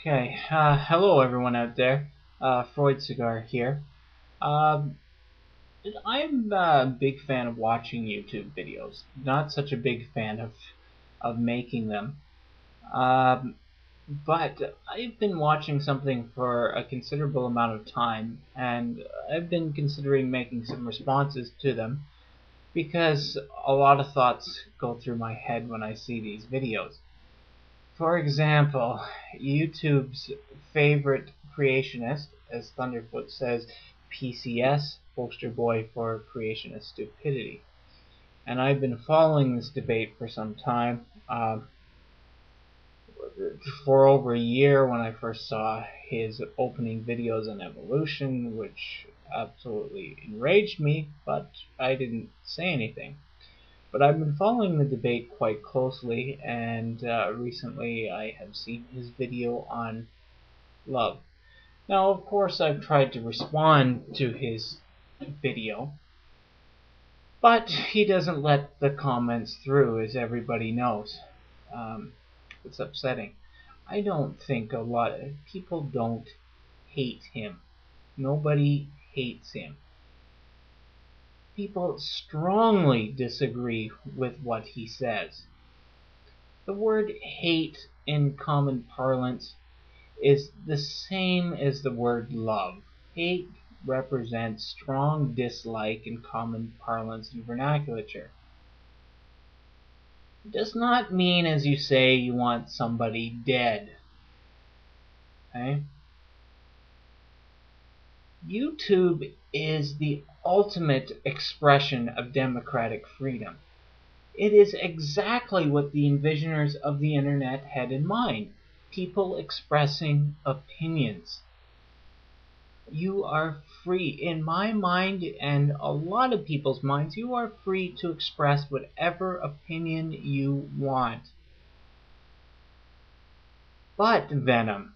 Okay, hello everyone out there. Freud Cigar here. Um, I'm a big fan of watching YouTube videos. Not such a big fan of making them. Um, but I've been watching something for a considerable amount of time, and I've been considering making some responses to them because a lot of thoughts go through my head when I see these videos. For example, YouTube's favorite creationist, as Thunderfoot says, PCS, poster boy for creationist stupidity. And I've been following this debate for some time, for over a year when I first saw his opening videos on evolution, which absolutely enraged me, but I didn't say anything. But I've been following the debate quite closely, and recently I have seen his video on love. Now, of course, I've tried to respond to his video, but he doesn't let the comments through, as everybody knows. Um, it's upsetting. I don't think a lot of people don't hate him. Nobody hates him. People strongly disagree with what he says. The word hate in common parlance is the same as the word love. Hate represents strong dislike in common parlance and vernacular. It does not mean, as you say, you want somebody dead. Okay? YouTube is the ultimate expression of democratic freedom. It is exactly what the envisioners of the internet had in mind. People expressing opinions. You are free. In my mind and a lot of people's minds, you are free to express whatever opinion you want. But, Venom,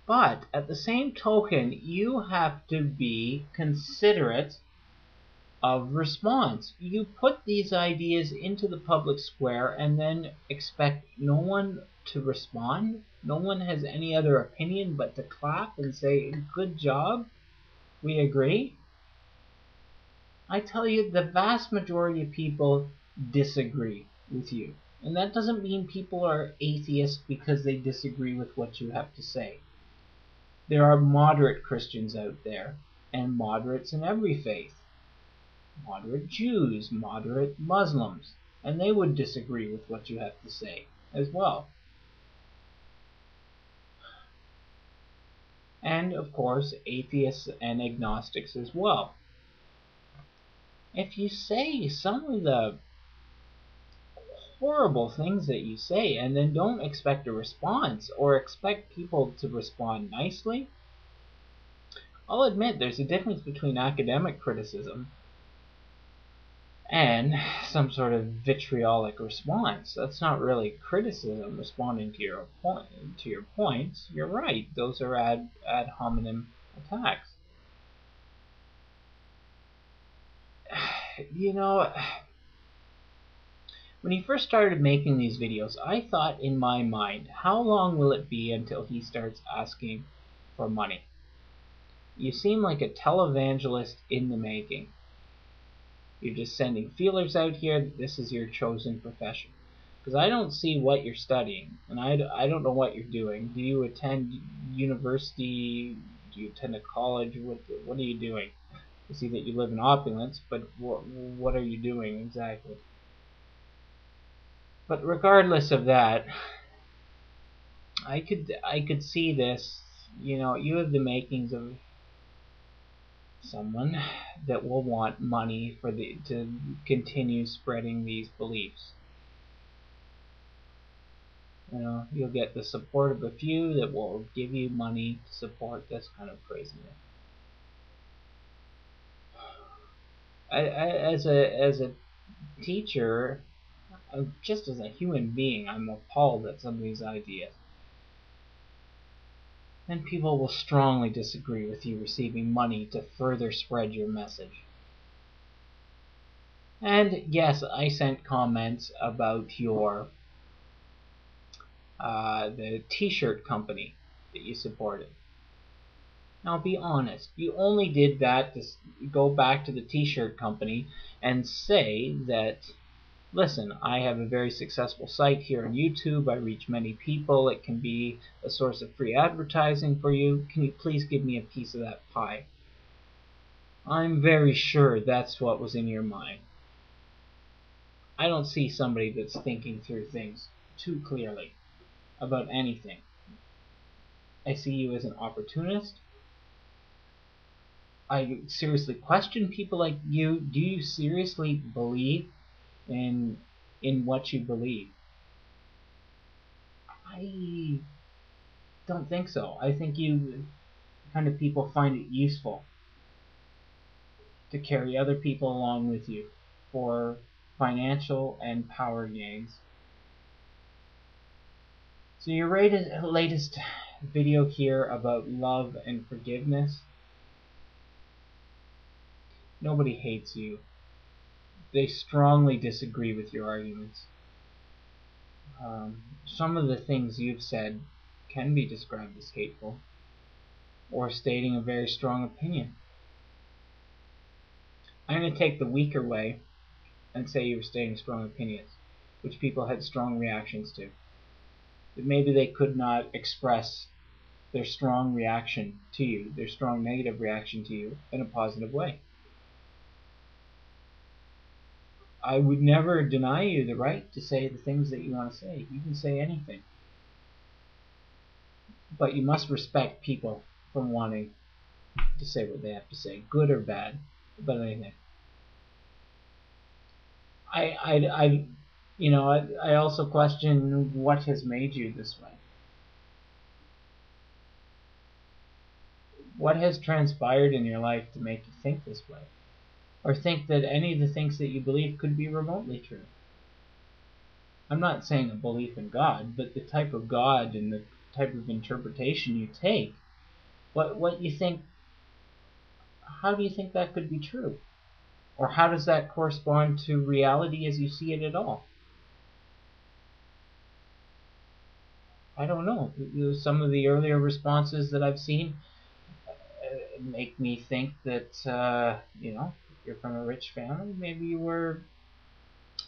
but at the same token, you have to be considerate of response. You put these ideas into the public square and then expect no one to respond? No one has any other opinion but to clap and say, "Good job, we agree"? I tell you, the vast majority of people disagree with you. And that doesn't mean people are atheists because they disagree with what you have to say. There are moderate Christians out there, and moderates in every faith. Moderate Jews, moderate Muslims, and they would disagree with what you have to say as well. And, of course, atheists and agnostics as well. If you say some of the horrible things that you say and then don't expect a response or expect people to respond nicely, I'll admit there's a difference between academic criticism and some sort of vitriolic response. That's not really criticism responding to your points. You're right, those are ad hominem attacks. You know, when he first started making these videos, I thought in my mind, how long will it be until he starts asking for money? You seem like a televangelist in the making. You're just sending feelers out here that this is your chosen profession. Because I don't see what you're studying, and I don't know what you're doing. Do you attend university? Do you attend a college? What are you doing? I see that you live in opulence, but what are you doing exactly? But regardless of that, I could see this. You know, you have the makings of someone that will want money to continue spreading these beliefs. You know, you'll get the support of a few that will give you money to support this kind of craziness. As a teacher, just as a human being, I'm appalled at some of these ideas. And people will strongly disagree with you receiving money to further spread your message. And yes, I sent comments about your the t-shirt company that you supported. Now be honest, you only did that to go back to the t-shirt company and say that, listen, I have a very successful site here on YouTube, I reach many people, it can be a source of free advertising for you, can you please give me a piece of that pie? I'm very sure that's what was in your mind. I don't see somebody that's thinking through things too clearly about anything. I see you as an opportunist. I seriously question people like you. Do you seriously believe in what you believe? I don't think so. I think you kind of people find it useful to carry other people along with you for financial and power gains. So your latest video here about love and forgiveness, nobody hates you. They strongly disagree with your arguments. Some of the things you've said can be described as hateful or stating a very strong opinion. I'm going to take the weaker way and say you were stating strong opinions, which people had strong reactions to. That maybe they could not express their strong reaction to you, their strong negative reaction to you, in a positive way. I would never deny you the right to say the things that you want to say. You can say anything. But you must respect people from wanting to say what they have to say, good or bad, about anything. I also question what has made you this way. What has transpired in your life to make you think this way? Or think that any of the things that you believe could be remotely true? I'm not saying a belief in God, but the type of God and the type of interpretation you take, what you think, how do you think that could be true? Or how does that correspond to reality as you see it at all? I don't know. Some of the earlier responses that I've seen make me think that, you're from a rich family, maybe you were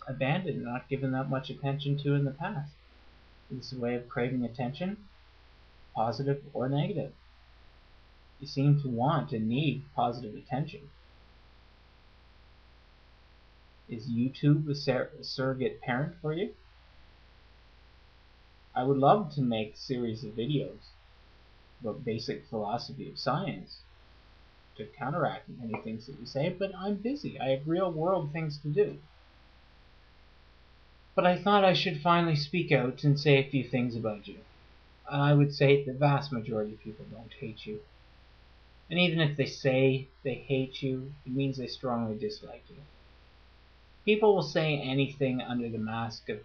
abandoned, not given that much attention to in the past. It's a way of craving attention, positive or negative. You seem to want and need positive attention. Is YouTube a surrogate parent for you? I would love to make a series of videos about basic philosophy of science to counteract many things that you say, but I'm busy. I have real world things to do. But I thought I should finally speak out and say a few things about you. And I would say the vast majority of people don't hate you. And even if they say they hate you, it means they strongly dislike you. People will say anything under the mask of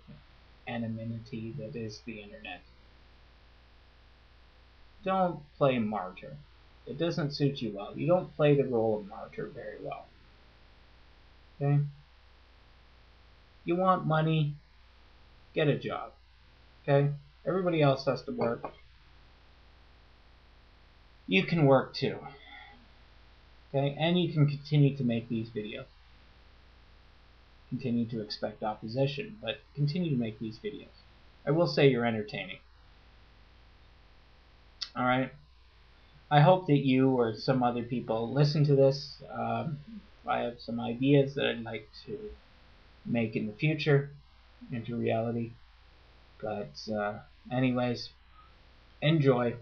anonymity that is the internet. Don't play martyr. It doesn't suit you well. You don't play the role of martyr very well. Okay? You want money, get a job. Okay? Everybody else has to work. You can work too. Okay? And you can continue to make these videos. Continue to expect opposition, but continue to make these videos. I will say you're entertaining. Alright? I hope that you or some other people listen to this. I have some ideas that I'd like to make in the future into reality. But anyways, enjoy.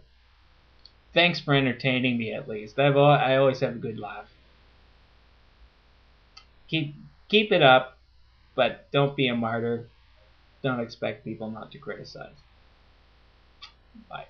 Thanks for entertaining me at least. I always have a good laugh. Keep it up, but don't be a martyr. Don't expect people not to criticize. Bye.